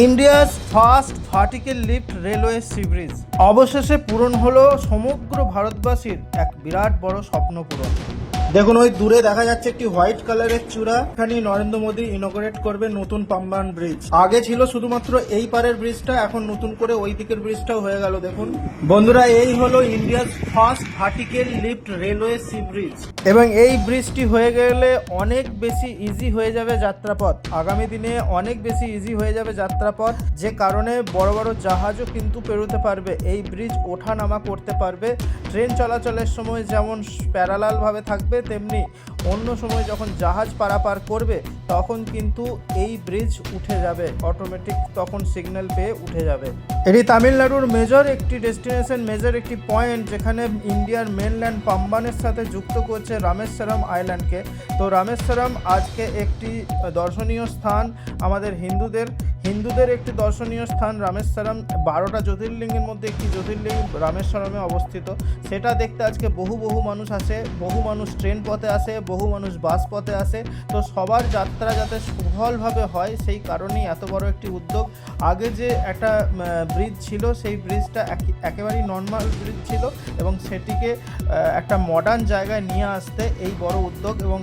India's first vertical lift railway sea bridge অবশেষে পূরণ হলো সমগ্র ভারতবাসীর এক বিরাট বড় স্বপ্ন পূরণ। দেখুন ওই দূরে দেখা যাচ্ছে একটি হোয়াইট কালারের চূড়া, এখানে নরেন্দ্র মোদী ইনোগ্রেট করবে নতুন পাম্বান ব্রিজ। আগে ছিল শুধুমাত্র এই পারের ব্রিজটা, এখন নতুন করে ওই দিকের ব্রিজটাও হয়ে গেল। দেখুন বন্ধুরা, এই হলো India's first vertical lift railway sea bridge এবং এই ব্রিজটি হয়ে গেলে অনেক বেশি ইজি হয়ে যাবে যাত্রাপথ। আগামী দিনে অনেক বেশি ইজি হয়ে যাবে যাত্রাপথ, যে কারণে বড় বড় জাহাজও কিন্তু পেরোতে পারবে, এই ব্রিজ ওঠা নামা করতে পারবে। ট্রেন চলাচলের সময় যেমন প্যারালাল ভাবে থাকবে, তেমনি অন্য সময় যখন জাহাজ পারাপার করবে তখন কিন্তু এই ব্রিজ উঠে যাবে অটোমেটিক, তখন সিগন্যাল পেয়ে উঠে যাবে। এটি তামিলনাড়ুর মেজর একটি ডেস্টিনেশন, মেজর একটি পয়েন্ট, যেখানে ইন্ডিয়ার মেনল্যান্ড পাম্বানের সাথে যুক্ত করছে রামেশ্বরম আইল্যান্ডকে। তো রামেশ্বরম আজকে একটি দর্শনীয় স্থান, আমাদের হিন্দুদের একটি দর্শনীয় স্থান রামেশ্বরম। 12টা জ্যোতির্লিঙ্গের মধ্যে একটি জ্যোতির্লিঙ্গ রামেশ্বরমে অবস্থিত। সেটা দেখতে আজকে বহু মানুষ আসে, বহু মানুষ ট্রেন পথে আসে, বহু মানুষ বাস পথে আসে। তো সবার যাত্রা যাতে সুফলভাবে হয় সেই কারণেই এত বড় একটি উদ্যোগ। আগে যে একটা ব্রিজ ছিল, সেই ব্রিজটা একেবারেই নর্মাল ব্রিজ ছিল এবং সেটিকে একটা মডার্ন জায়গায় নিয়ে আসতে এই বড় উদ্যোগ, এবং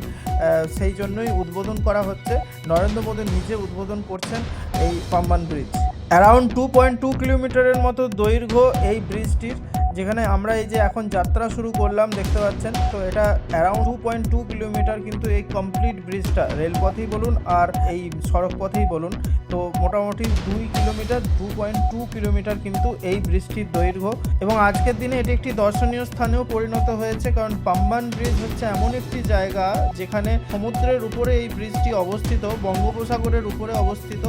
সেই জন্যই উদ্বোধন করা হচ্ছে। নরেন্দ্র মোদী নিজে উদ্বোধন করছেন এই পাম্বান ব্রিজ। অ্যারাউন্ড 2.2 কিলোমিটারের মতো দৈর্ঘ্য এই ব্রিজটির, যেখানে আমরা এই যে এখন যাত্রা শুরু করলাম দেখতে পাচ্ছেন। তো এটা অ্যারাউন্ড 2.2 কিলোমিটার, কিন্তু এই কমপ্লিট ব্রিজটা রেলপথেই বলুন আর এই সড়ক পথেই বলুন, তো মোটামুটি 2.2 কিলোমিটার কিন্তু এই ব্রিজটির দৈর্ঘ্য। এবং আজকের দিনে এটি একটি দর্শনীয় স্থানেও পরিণত হয়েছে, কারণ পাম্বান ব্রিজ হচ্ছে এমন একটি জায়গা যেখানে সমুদ্রের উপরে এই ব্রিজটি অবস্থিত, বঙ্গোপসাগরের উপরে অবস্থিত।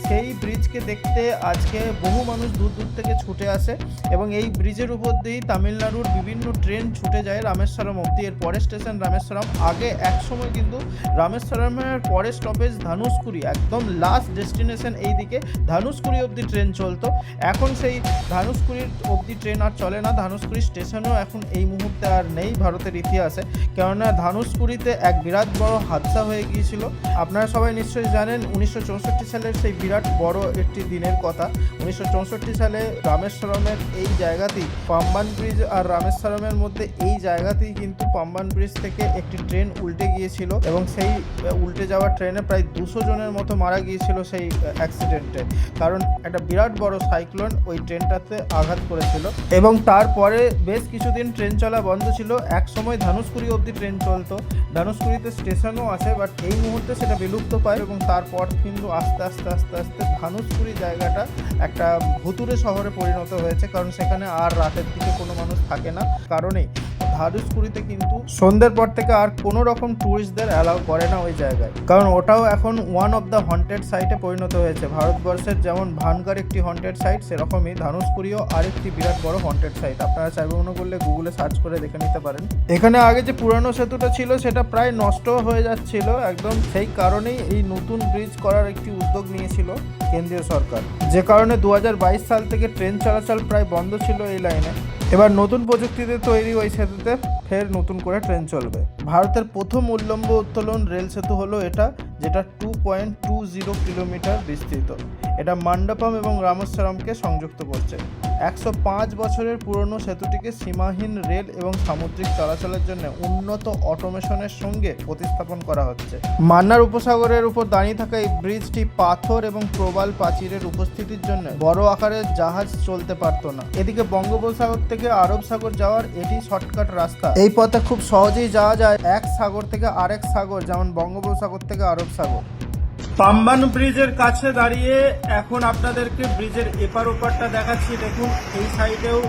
সেই ব্রিজকে দেখতে আজকে বহু মানুষ দূর থেকে ছুটে আসে এবং এই ব্রিজের উপর দিয়েই তামিলনাড়ুর বিভিন্ন ট্রেন ছুটে যায় রামেশ্বরম অবধি। এর পরের স্টেশন রামেশ্বরম। আগে এক সময় কিন্তু রামেশ্বরমের পরের স্টপেজ ধানুষকুড়ি, একদম লাস্ট ডেস্টিনেশন এই দিকে ধানুষকুড়ি অবধি ট্রেন চলতো। এখন সেই ধানুষকুড়ির অবধি ট্রেন আর চলে না, ধানুষকুড়ি স্টেশনও এখন এই মুহূর্তে আর নেই ভারতের ইতিহাসে, কেননা ধানুষকুড়িতে এক বিরাট বড় হাদসা হয়ে গিয়েছিল। আপনারা সবাই নিশ্চয়ই জানেন 1964 সালের সেই বিরাট বড় একটি দিনের কথা। 1964 সালে রামেশ্বরমের এই জায়গাতেই পাম্বান ব্রিজ আর রামেশ্বরমের মধ্যে এই জায়গাতেই কিন্তু পাম্বান ব্রিজ থেকে একটি ট্রেন উল্টে গিয়েছিল এবং সেই উল্টে যাওয়া ট্রেনে প্রায় 200 জনের মতো মারা গিয়েছিল সেই অ্যাক্সিডেন্টে, কারণ একটা বিরাট বড় সাইক্লোন ওই ট্রেনটাতে আঘাত করেছিল। এবং তারপরে বেশ কিছুদিন ট্রেন চলা বন্ধ ছিল। এক সময় ধানুষকুড়ি অবধি ট্রেন চলতো, ধানুষকুড়িতে স্টেশনও আছে, বাট এই মুহূর্তে সেটা বিলুপ্ত পায়। এবং তারপর কিন্তু আস্তে আস্তে ধানুষকুড়ি জায়গাটা একটা ভুতুড়ে শহরে পরিণত হয়েছে, কারণ সেখানে আর রাতের দিকে কোনো মানুষ থাকে না। কারণেই ধানুষকুড়িতে কিন্তু সন্ধ্যের পর থেকে আর কোনো রকম ট্যুরিস্টদের অ্যালাউ করে না ওই জায়গায়, কারণ ওটাও এখন ওয়ান অফ দ্য হন্টেড সাইটে পরিণত হয়েছে। ভারতবর্ষের যেমন ভানগড় একটি হন্টেড সাইট, সেরকমই ধানুষকুড়িও আরেকটি বিরাট বড় হন্টেড সাইট। আপনারা চাইবে মনে করলে গুগলে সার্চ করে দেখে নিতে পারেন। এখানে আগে যে পুরানো সেতুটা ছিল সেটা প্রায় নষ্ট হয়ে যাচ্ছিল একদম, সেই কারণেই এই নতুন ব্রিজ করার একটি উদ্যোগ নিয়েছিল কেন্দ্রীয় সরকার, যে কারণে 2022 সাল থেকে ট্রেন চলাচল প্রায় বন্ধ ছিল এই লাইনে। এবার নতুন প্রযুক্তিতে তৈরি ওই সেতুতে ফের নতুন করে ট্রেন চলবে। ভারতের প্রথম উল্লম্ব উত্তোলন রেল সেতু হলো এটা, যেটা 2.20 কিলোমিটার বিস্তৃত। এটা মণ্ডপম এবং রামেশ্বরমকে সংযুক্ত করছে। 105 বছরের পুরনো সেতুটিকে সীমাহীন রেল এবং সামুদ্রিক চলাচলের জন্য উন্নত অটোমেশনের সঙ্গে প্রতিস্থাপন করা হচ্ছে। মান্নার উপসাগরের উপর দাঁড়িয়ে থাকা এই ব্রিজটি পাথর এবং প্রবাল প্রাচীরের উপস্থিতির জন্য বড় আকারের জাহাজ চলতে পারতো না। এদিকে বঙ্গোপসাগর থেকে আরব সাগর যাওয়ার এটি শর্টকাট রাস্তা। এই পথে খুব সহজেই যাওয়া যায় এক সাগর থেকে আরেক সাগর, যেমন বঙ্গোপসাগর থেকে আরব সাগর। পাম্বান ব্রিজের কাছে দাঁড়িয়ে এখন আপনাদেরকে ব্রিজের এপার ওপারটা দেখাচ্ছি। দেখুন এই সাইডেও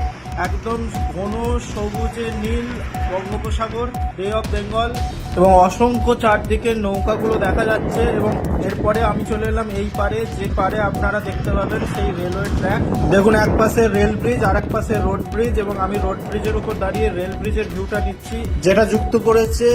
একদম ঘন সবুজে নীল বঙ্গোপসাগর, বে অফ বেঙ্গল, এবং অসংখ্য চারদিকে নৌকাগুলো দেখা যাচ্ছে। এবং এরপরে আমি চলে এলাম এই পারে, যে পারে আপনারা দেখতে পাবেন সেই রেলওয়ে ট্র্যাক। দেখুন এক পাশে রেল ব্রিজ আর এক পাশে রোড ব্রিজ, এবং আমি রোড ব্রিজের উপর দাঁড়িয়ে রেল ব্রিজের ভিউটা নিচ্ছি, যেটা যুক্ত করেছে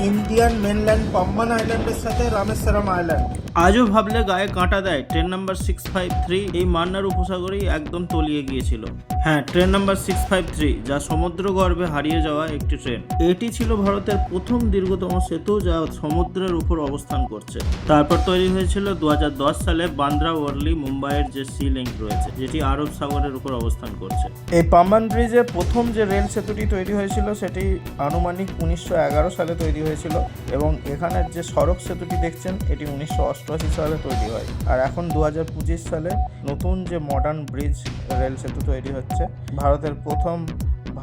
ইন্ডিয়ান মেনল্যান্ড পাম্বান আইল্যান্ডের সাথে রামেশ্বরম আইল্যান্ড। আজও ভাবলে গায়ে কাঁটা দেয়। ট্রেন নাম্বার 653 এই মান্নার উপসাগরেই একদম তলিয়ে গিয়েছিল। হ্যাঁ, ট্রেন নাম্বার 653 যা সমুদ্র গর্ভে হারিয়ে যাওয়া একটি ট্রেন। এটি ছিল ভারতের প্রথম দীর্ঘতম সেতু যা সমুদ্রের উপর অবস্থান করছে। তারপর তৈরি হয়েছিল 2010 সালে বান্দ্রা ওয়ারলি মুম্বাইয়ের যে সি লিঙ্ক রয়েছে, যেটি আরব সাগরের উপর অবস্থান করছে। এই পাম্বান ব্রিজে প্রথম যে রেল সেতুটি তৈরি হয়েছিল সেটি আনুমানিক 1911 সালে তৈরি হয়েছিল এবং এখানের যে সড়ক সেতুটি দেখছেন এটি 1988 সালে তৈরি হয়। আর এখন 2025 সালে নতুন যে মডার্ন ব্রিজ রেল সেতু তৈরি হচ্ছে, ভারতের প্রথম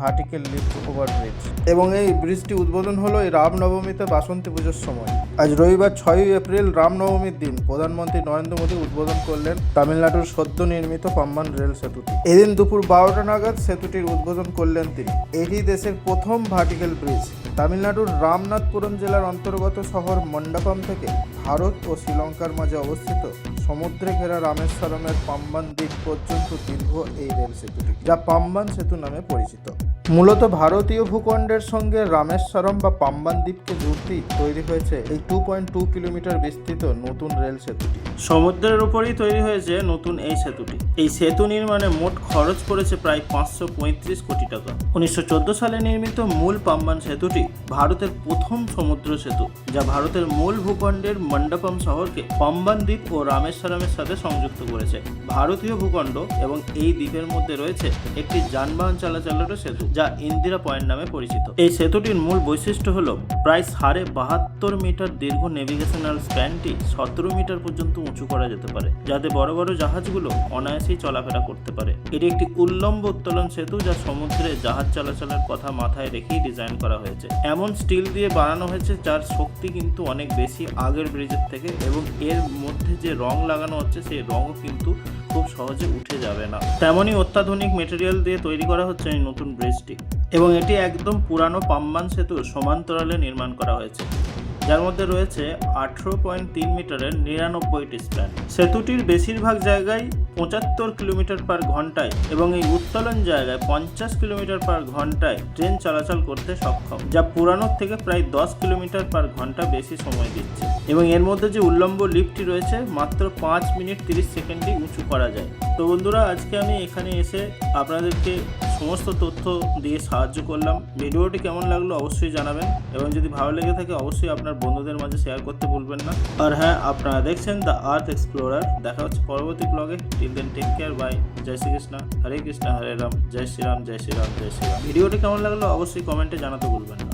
ভার্টিক্যাল লিফট ওভার ব্রিজ। এবং এই ব্রিজটি উদ্বোধন হলো এই রামনবমীতে বাসন্তী পুজোর সময়। আজ রবিবার 6 এপ্রিল রামনবমীর দিন প্রধানমন্ত্রী নরেন্দ্র মোদী উদ্বোধন করলেন তামিলনাড়ুর সদ্য নির্মিত পাম্বান রেল সেতুটি। এদিন দুপুর 12টা নাগাদ সেতুটির উদ্বোধন করলেন তিনি। এটি দেশের প্রথম ভার্টিক্যাল ব্রিজ। তামিলনাড়ুর রামনাথপুরম জেলার অন্তর্গত শহর মন্ডাপম থেকে ভারত ও শ্রীলঙ্কার মাঝে অবস্থিত সমুদ্রে ঘেরা রামেশ্বরমের পাম্বান দ্বীপ পর্যন্ত দীর্ঘ এই রেল সেতুটি, যা পাম্বান সেতু নামে পরিচিত। মূলত ভারতীয় ভূখণ্ডের সঙ্গে রামেশ্বরম বা পাম্বান দ্বীপকে জুড়তেই তৈরি হয়েছে এই 2.2 কিলোমিটার বিস্তৃত নতুন রেল সেতুটি। সমুদ্রের উপরই তৈরি হয়েছে নতুন এই সেতুটি। এই সেতু নির্মাণে মোট খরচ পড়েছে প্রায় 535 কোটি টাকা। 1914 সালে নির্মিত মূল পাম্বান সেতুটি ভারতের প্রথম সমুদ্র সেতু, যা ভারতের মূল ভূখণ্ডের মন্ডপম শহরকে পাম্বান দ্বীপ ও রামেশ্বরমের সাথে সংযুক্ত করেছে। ভারতীয় ভূখণ্ড এবং এই দ্বীপের মধ্যে রয়েছে একটি যানবাহন চলাচলের সেতু, যা ইন্দিরা পয়েন্ট নামে পরিচিত। এই সেতুটির মূল বৈশিষ্ট্য হল প্রায় 72.5 মিটার দীর্ঘ নেভিগেশনাল স্প্যানটি 17 মিটার পর্যন্ত উঁচু করা যেতে পারে, যাতে বড় বড় জাহাজগুলো অনায়াসেই চলাফেরা করতে পারে। এটি একটি উল্লম্ব উত্তোলন সেতু, যা সমুদ্রে জাহাজ চলাচলের কথা মাথায় রেখেই ডিজাইন করা হয়েছে। এমন স্টিল দিয়ে বানানো হয়েছে যার শক্তি কিন্তু অনেক বেশি আগের ব্রিজের থেকে, এবং এর মধ্যে যে রং লাগানো হচ্ছে সেই রঙও কিন্তু খুব সহজে উঠে যাবে না। তেমনই অত্যাধুনিক মেটেরিয়াল দিয়ে তৈরি করা হচ্ছে এই নতুন ব্রিজটি, এবং এটি একদম পুরানো পাম্বান সেতুর সমান্তরালে নির্মাণ করা হয়েছে, যার মধ্যে রয়েছে 18.3 মিটারের 99টি স্প্যান। সেতুটির বেশিরভাগ জায়গায় 75 কিলোমিটার পার ঘন্টায় এবং এই উত্তোলন জায়গায় 50 কিলোমিটার পার ঘন্টায় ট্রেন চলাচল করতে সক্ষম, যা পুরানোর থেকে প্রায় 10 কিলোমিটার পার ঘন্টা বেশি সময় দিচ্ছে। এবং এর মধ্যে যে উল্লম্ব লিফটটি রয়েছে মাত্র 5 মিনিট 30 সেকেন্ডেই উঁচু করা যায়। তো বন্ধুরা, আজকে আমি এখানে এসে আপনাদেরকে সমস্ত তথ্য দিয়ে সাহায্য করলাম। ভিডিওটি কেমন লাগলো অবশ্যই জানাবেন, এবং যদি ভালো লেগে থাকে অবশ্যই আপনার বন্ধুদের মাঝে শেয়ার করতে ভুলবেন না। আর হ্যাঁ, আপনারা দেখছেন দ্য আর্থ এক্সপ্লোরার। দেখা হচ্ছে পরবর্তী ব্লগে। Till then take care, bye. জয় শ্রীকৃষ্ণ, হরে কৃষ্ণ, হরে রাম, জয় শ্রীরাম, জয় শ্রীরাম, জয় শ্রীরাম। ভিডিওটি কেমন লাগলো অবশ্যই কমেন্টে জানাতে ভুলবেন না।